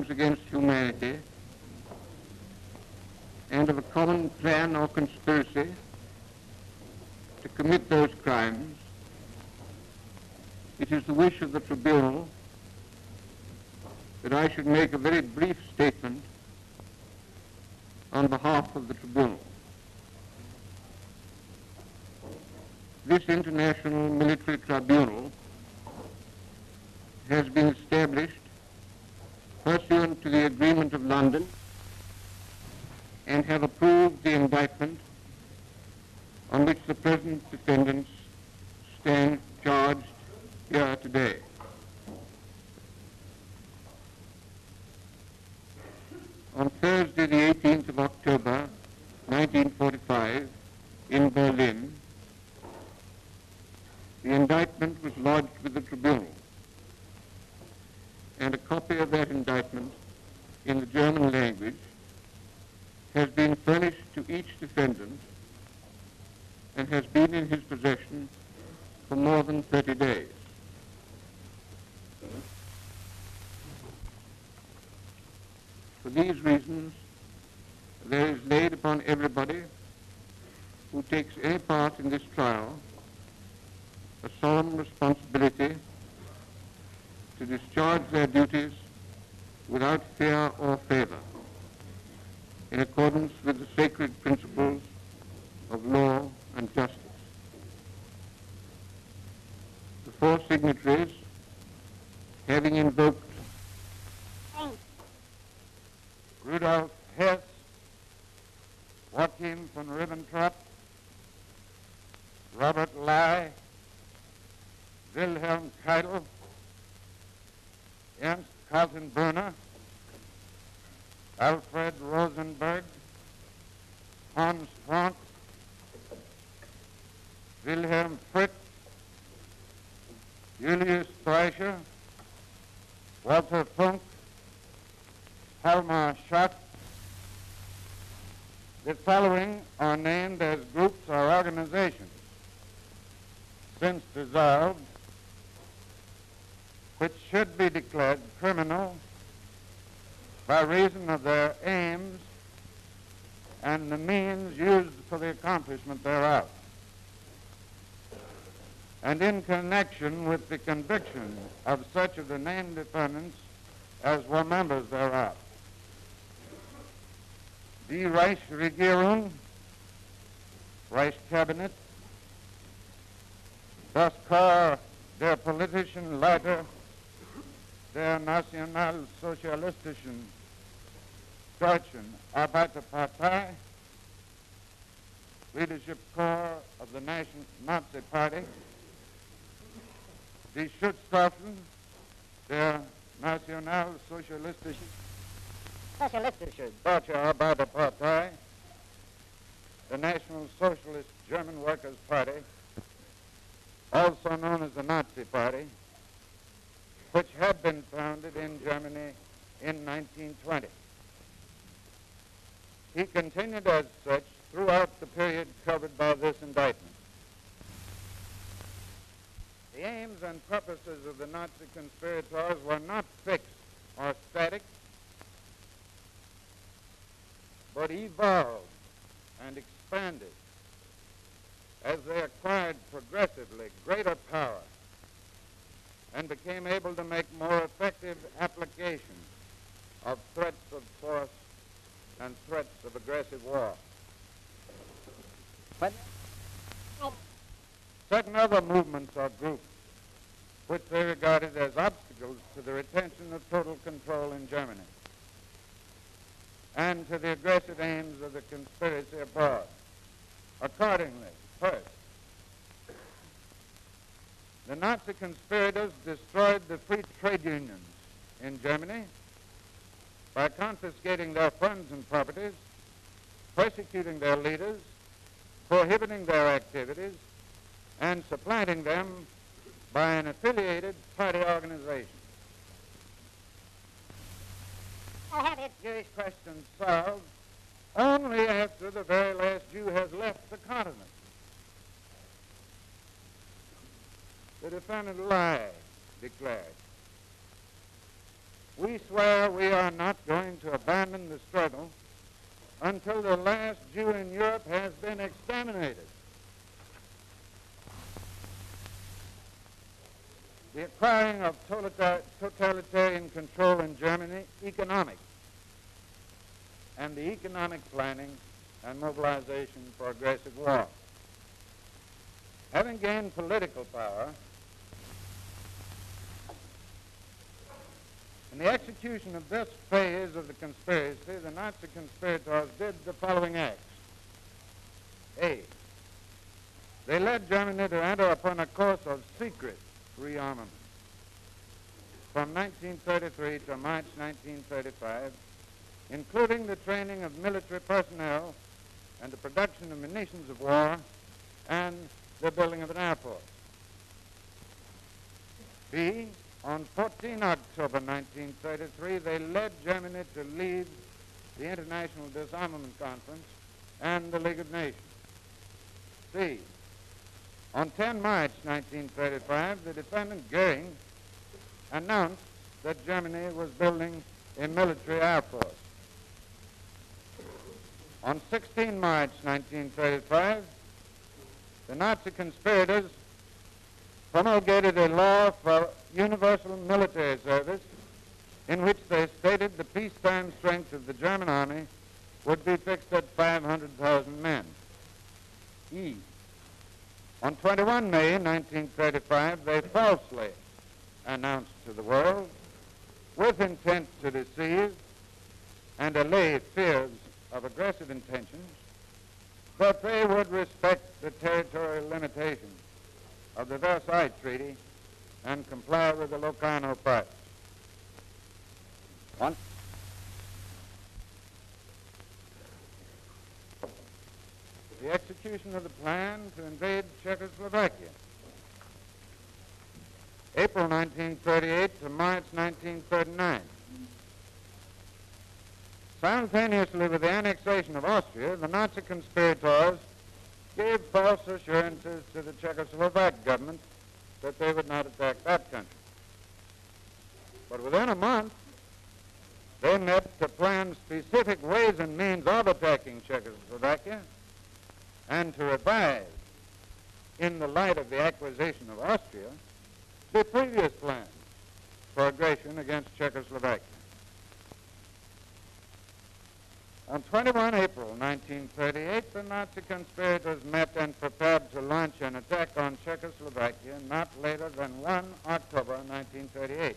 against humanity and of a common plan or conspiracy to commit those crimes, it is the wish of the Tribunal that I should make a very brief statement on behalf of the Tribunal. This International Military Tribunal has been established pursuant to the Agreement of London and have approved the indictment on which the present defendants stand charged here today. On Thursday, the 18th of October, 1945, in Berlin, the indictment was lodged with the Tribunal, and a copy of that indictment in the German language has been furnished to each defendant and has been in his possession for more than 30 days. For these reasons, there is laid upon everybody who takes any part in this trial a solemn responsibility to discharge their duties without fear or favor, in accordance with the sacred principles of law and justice. The four signatories, having invoked Rudolf Hess, Joachim von Ribbentrop, Robert Lai, Wilhelm Keidel, Ernst Kaltenbrunner, Alfred Rosenberg, Hans Frank, Wilhelm Fritz, Julius Streicher, Walter Funk, Halmar Schacht. The following are named as groups or organizations since dissolved, which should be declared criminal by reason of their aims and the means used for the accomplishment thereof, and in connection with the conviction of such of the named defendants as were members thereof. Die Reichsregierung, Reichskabinet, das Korps der politischen Leiter der nationalsozialistischen Deutschen Arbeiterpartei, Leadership Corps of the Nazi Party, die Schutzwaffen der nationalsozialistischen Deutsche Arbeiterpartei, the National Socialist German Workers' Party, also known as the Nazi Party, which had been founded in Germany in 1920. He continued as such throughout the period covered by this indictment. The aims and purposes of the Nazi conspirators were not fixed or static, but evolved and expanded as they acquired progressively greater power and became able to make more effective application of threats of force and threats of aggressive war. But certain other movements or groups which they regarded as obstacles to the retention of total control in Germany and to the aggressive aims of the conspiracy abroad. Accordingly, first, the Nazi conspirators destroyed the free trade unions in Germany by confiscating their funds and properties, persecuting their leaders, prohibiting their activities, and supplanting them by an affiliated party organization. I had its Jewish question solved only after the very last Jew has left the continent. The defendant Lai declared, We swear we are not going to abandon the struggle until the last Jew in Europe has been exterminated. The acquiring of totalitarian control in Germany, economic, and the economic planning and mobilization for aggressive war. Having gained political power, in the execution of this phase of the conspiracy, the Nazi conspirators did the following acts. A. They led Germany to enter upon a course of secret rearmament. From 1933 to March 1935, including the training of military personnel and the production of munitions of war and the building of an air force. B. On 14 October 1933, they led Germany to leave the International Disarmament Conference and the League of Nations. C. On 10 March 1935, the defendant Goring announced that Germany was building a military air force. On 16 March 1935, the Nazi conspirators promulgated a law for universal military service in which they stated the peacetime strength of the German army would be fixed at 500,000 men. E. On 21 May 1935, they falsely announced to the world, with intent to deceive and allay fears of aggressive intentions, that they would respect the territorial limitations of the Versailles Treaty and comply with the Locarno Pact. The execution of the plan to invade Czechoslovakia. April 1938 to March 1939. Simultaneously with the annexation of Austria, the Nazi conspirators gave false assurances to the Czechoslovak government that they would not attack that country. But within a month, they met to plan specific ways and means of attacking Czechoslovakia and to revise, in the light of the acquisition of Austria, the previous plans for aggression against Czechoslovakia. On 21 April 1938, the Nazi conspirators met and prepared to launch an attack on Czechoslovakia not later than 1 October 1938.